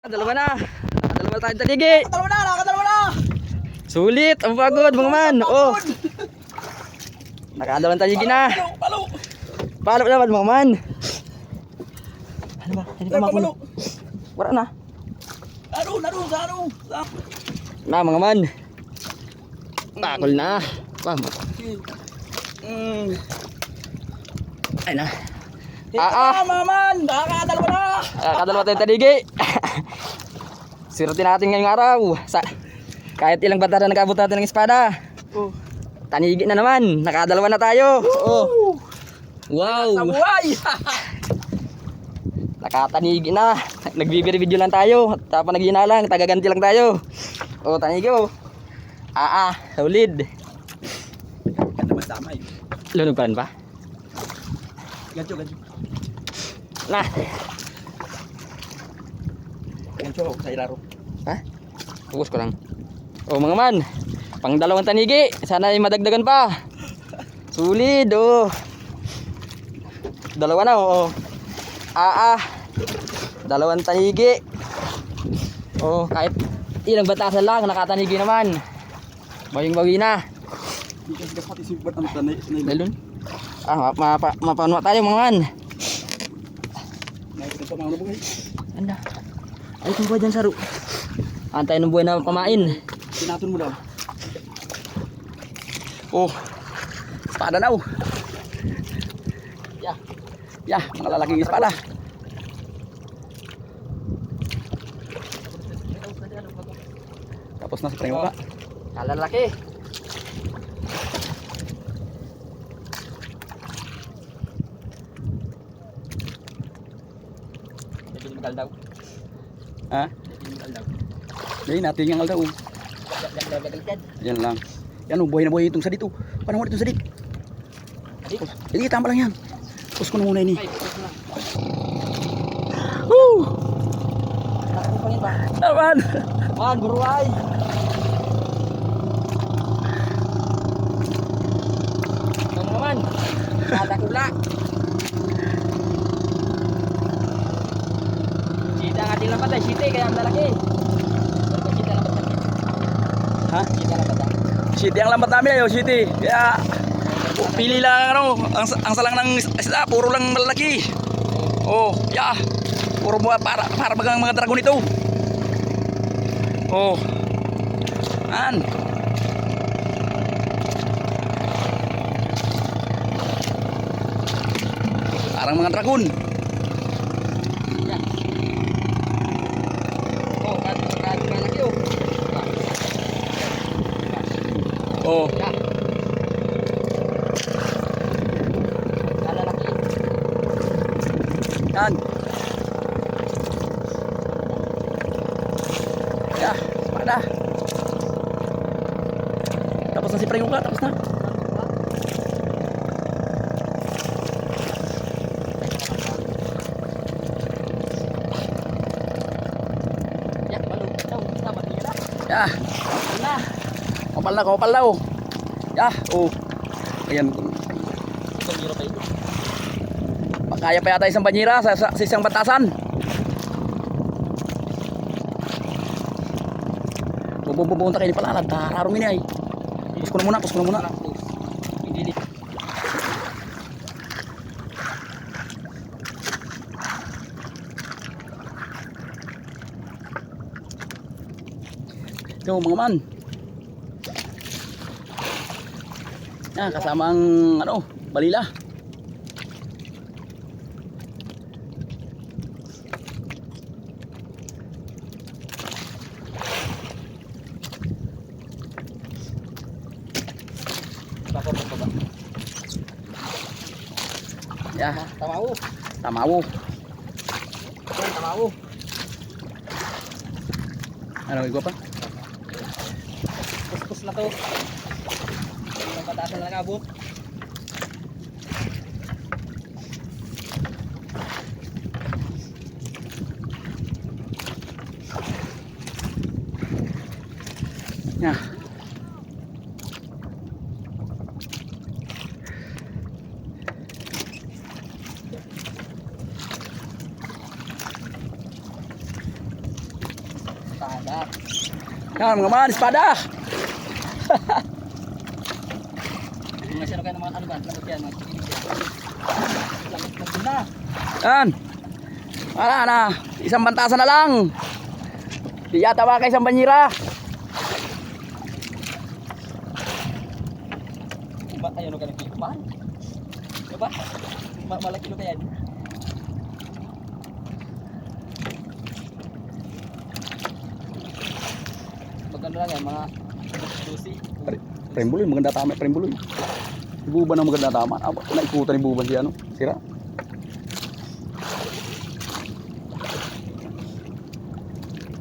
Dalawa na. Dalawa tayong taligi. Nakadalawa na. Sulit. Ang pagod mga man. Oh. Nakadalawang taligi na. Palo. Palo naman mga man. Ano ba? Hindi pa Palo. makulo. Wala na. Ano? Na mga man. Bakol na. Ay na. Maman. Nakadalawa na. Kadalawa tayong taligi. Swerte natin ngayong araw. Kahit ilang bata na nagabot natin ng espada. Oh. Tanigi na naman. Nakadalawa na tayo. Oh. Wow. Sabuhay. Nakatanigi na. Nagbibideo lang tayo. Tapos naghihina lang. Tagaganti lang tayo. Oh, tanigi oh. Solid. Ganda masama yun. Lunog pa rin ba? Gancho. Nah. Gancho ako sa ilaro. Ha? Focus ko lang. Oh mga man. Pang dalawang tanigi. Sana ay madagdagan pa. Solid oh. Dalawa na oh. Dalawang tanigi. Oh, kahit ilang batasan lang nakatanigi naman. Bawing-bawi na. Hindi kasi dapat isibat ang tanay. Dalun. Mapanuwa tayo mga man. Nakikita pa mga nabugay. Anda. Ay kung buhay dyan saro. Antay ng buhay na pamain. Tinatun mo daw. Oh. Espada na oh. Yeah, mga lalaking espada. Tapos na sa pangyawa. Kalalaki. Jadi magal daw. Ha? Jadi magal daw. Dahil natin yung aldaw. Yan lang. Yan oh, buhay na buhay itong sadit oh. Parang wala itong sadit. Hindi, tama lang yan. Pus ko na muna ini. Woo! Naman! Man, buruay. Ito naman. Katakula. Sita ang ating lambat ay sita kaya ang lalaki. Sita lambat natin. Ha? Sita lambat natin. City ang lambat namin ayo, City. Kaya pili lang ano, ang salang ng isda, puro lang malaki. Oh, yeah. Puro para bagang mga dragon ito. Oh. An. Parang mga dragon. Yan. Oh, malaki oh. Oh. Yan. Kalalaki. Yan. Ya, espada. Tapos na si Prayuka, tapos na. Yan, balu. Dapat niya na. Ya, Na. kapal na oh. Ya, oh. Ayan. Ito miro pa ito. Makaya pa yata isang banyera sa isang batasan. Bubunta kayo ni Palalad, tararong ini ay. Pus ko na muna. Hindi. Ito mga man. Yan, kasama ang ano, balila. Bakit pa ba? Ya, Tamawo. tamawo. Yan, tamawo. Ano, igwa pa? Puspos na to. Ang pataas na nangabot. Ya. Espada. Yan mga man, espada. Yung nasa kayo ng mga ano ba? Lagot yan, mga chikinis yan. Lagot na. Yan. Wala na. Isang bantasa na lang. Di yata baka isang banyira. Ba, ayun ka nagkikip. Mahal. Diba? Malaki lo kaya. Magkano lang yan, mga 12. Prembuloy, maganda tama. Prembuloy. Ibuban ang maganda tama. Naikutan ni Buban siya, ano? Sira.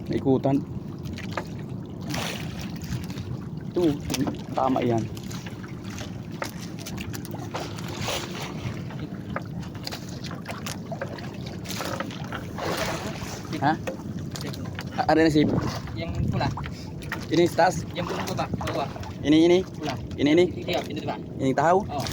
Naikutan. Ito, tama yan. Ha? Ada na sip. Yang pula, Ini tas. yang pula ba? Bawah. Ini. Pula. Ini. Iya, itu ba? Ini tahu. Oh.